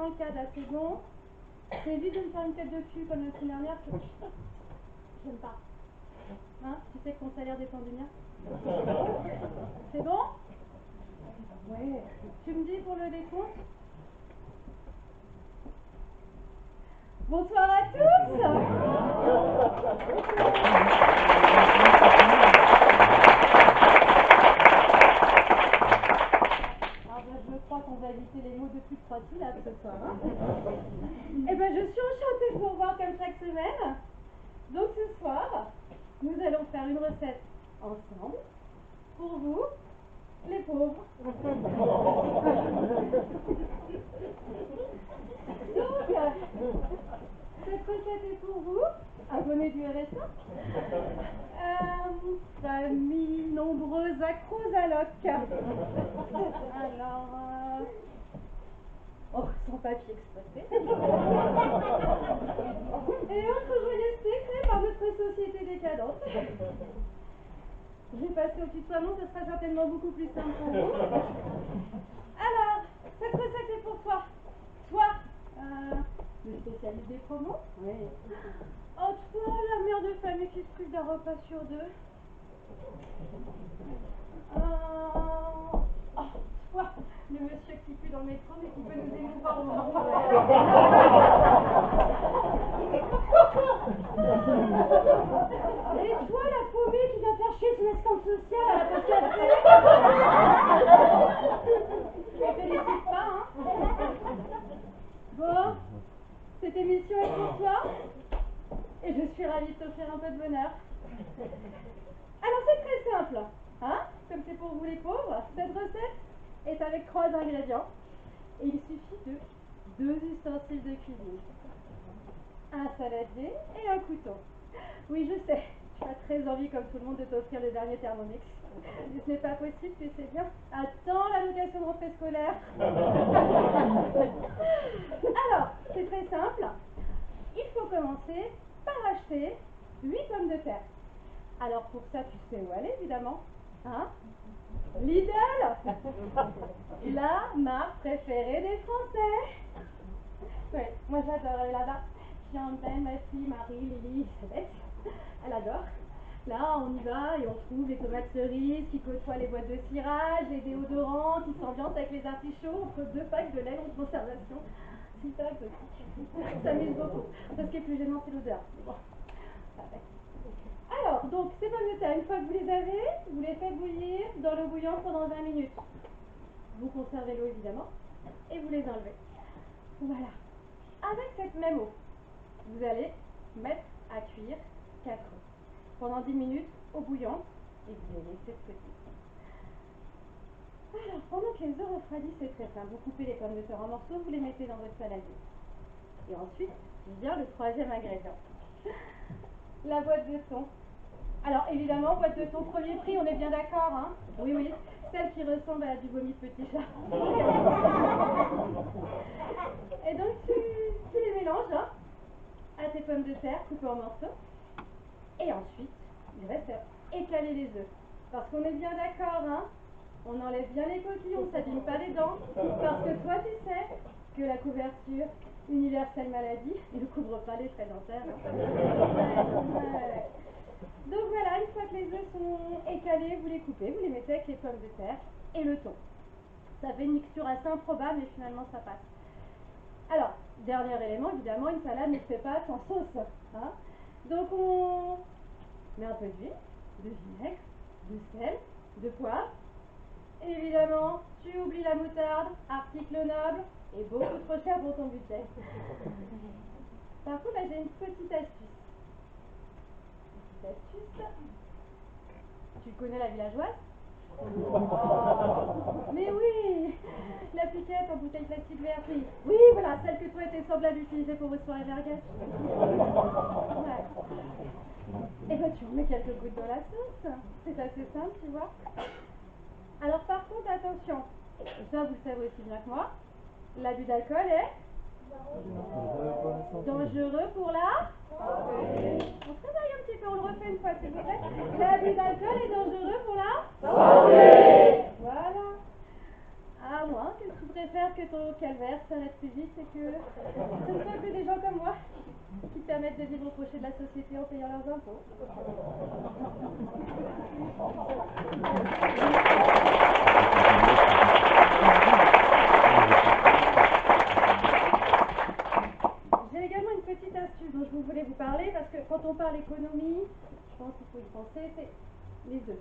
le cadre, là, c'est bon. C'est vite de me faire une tête de cul comme la semaine dernière. J'aime pas. Hein? Tu sais que ton salaire dépend du mien. C'est bon? Ouais. Tu me dis pour le décompte? Bonsoir à tous. Je crois qu'on va éviter les mots de plus de 3 syllabes ce soir. Hein. Eh ben, je suis enchantée de vous revoir comme chaque semaine. Donc ce soir, nous allons faire une recette ensemble pour vous, les pauvres. Donc, cette recette est pour vous, abonnés du RSA, famille nombreuse acrosaloc. Alors, sans papier exploité. Et autres joyeusetés créées par notre société décadente. Je vais passer au tutoiement, ce sera certainement beaucoup plus simple pour vous. Alors, cette recette est pour toi. Toi, le spécialiste des promos. Oui. Oh, toi, la mère de famille qui se prive d'un repas sur 2. Toi, le monsieur qui pue dans le métro mais qui peut nous émouvoir au moment. Et toi, la paumée qui vient faire chier son escampe sociale à la pause café. Je te félicite pas, hein. Bon, cette émission est pour toi. Et je suis ravie de t'offrir un peu de bonheur. Alors c'est très simple, hein, comme c'est pour vous les pauvres, cette recette est avec 3 ingrédients. Et il suffit de 2 ustensiles de cuisine. Un saladier et un couteau. Oui, je sais, tu as très envie, comme tout le monde, de t'offrir le dernier Thermomix. Si ce n'est pas possible, tu sais bien. Attends la location de rentrée scolaire. Alors, c'est très simple. Il faut commencer par acheter 8 pommes de terre. Alors pour ça, tu sais où aller, évidemment. Hein? Lidl, la marque préférée des Français. Oui, moi j'adore aller là-bas. J'ai André, ma fille, Marie, Lily, Elisabeth. Elle adore. Là, on y va et on trouve les tomates cerises qui côtoient les boîtes de cirage, les déodorants qui s'ambiancent avec les artichauts entre 2 packs de lait en conservation. C'est hyper exotique. On s'amuse beaucoup. Ce qui est plus gênant, c'est l'odeur. Mais bon, ça va. Alors, donc, ces pommes de terre, une fois que vous les avez, vous les faites bouillir dans l'eau bouillante pendant 20 minutes. Vous conservez l'eau, évidemment, et vous les enlevez. Voilà. Avec cette même eau, vous allez mettre à cuire 4 œufs. Pendant 10 minutes, eau bouillante, et vous les laissez sauter. Alors, pendant que les œufs refroidissent, c'est très simple. Vous coupez les pommes de terre en morceaux, vous les mettez dans votre saladier. Et ensuite, vient le 3e ingrédient. La boîte de thon. Alors évidemment, boîte de thon premier prix, on est bien d'accord, hein? Oui, oui, celle qui ressemble à du vomi de petit chat. Et donc tu les mélanges, hein, à tes pommes de terre coupées en morceaux. Et ensuite, il reste à écaler les œufs. Parce qu'on est bien d'accord, hein? On enlève bien les coquilles, on ne s'abîme pas les dents. Parce que toi, tu sais que la couverture universelle maladie ne couvre pas les frais dentaires. Hein? Ouais. Donc voilà, une fois que les œufs sont écalés, vous les coupez, vous les mettez avec les pommes de terre et le thon. Ça fait une mixture assez improbable, mais finalement ça passe. Alors, dernier élément, évidemment, une salade ne se fait pas sans sauce. Hein? Donc on met un peu d'huile, de vinaigre, de sel, de poivre. Et évidemment, tu oublies la moutarde, article noble et beaucoup trop cher pour ton budget. Par contre, là j'ai une petite astuce. Tu connais la villageoise? Mais oui, la piquette en bouteille plastique verte, oui. Oui, voilà, celle que toi et tes semblables utilisaient pour votre soirée merguez. Ouais. Et ben tu en mets quelques gouttes dans la sauce. C'est assez simple, tu vois. Alors par contre, attention, et ça vous le savez aussi bien que moi, l'abus d'alcool est dangereux pour la santé. On se réveille un petit peu, on le refait une fois s'il vous plaît. L'abus d'alcool est dangereux pour la santé. Voilà. À moins que tu préfères que ton calvaire s'arrête plus vite et que ce ne soit que des gens comme moi qui te permettent de vivre au crochet de la société en payant leurs impôts. J'ai également une petite astuce dont je voulais vous parler parce que quand on parle économie, je pense qu'il faut y penser, c'est les œufs.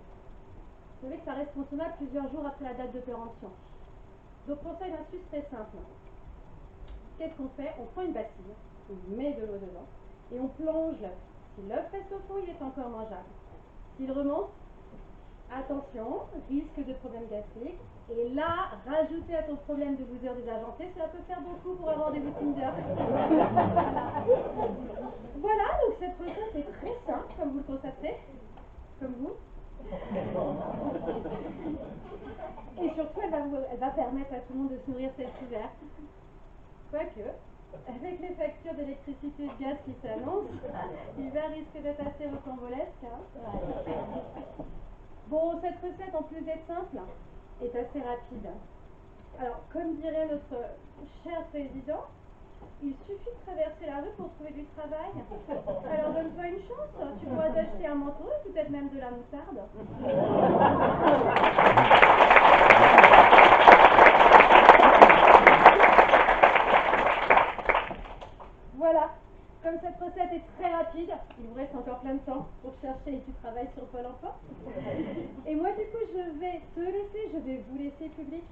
Vous savez que ça reste consommable plusieurs jours après la date de péremption. Donc pour ça, une astuce très simple. Qu'est-ce qu'on fait? On prend une bassine, on met de l'eau dedans et on plonge l'œuf. Si l'œuf reste au fond, il est encore mangeable. S'il remonte, attention, risque de problème gastrique. Et là, rajouter à ton problème de loser désargenté, cela peut faire beaucoup pour un rendez-vous Tinder. Voilà, donc cette recette est très simple, comme vous le constatez, comme vous. Et surtout, elle va permettre à tout le monde de se nourrir cet hiver. Quoique, avec les factures d'électricité et de gaz qui s'annoncent, l'hiver risque d'être assez rocambolesque. Bon, cette recette, en plus d'être simple, est assez rapide. Alors, comme dirait notre cher président, il suffit de traverser la rue pour trouver du travail. Alors donne-toi une chance, tu pourras t'acheter un manteau et peut-être même de la moutarde. Voilà, comme cette recette est très rapide, il vous reste encore plein de temps pour chercher du travail sur Pôle emploi. Et moi du coup je vais te laisser, je vais vous laisser public,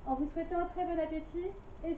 en vous souhaitant un très bon appétit et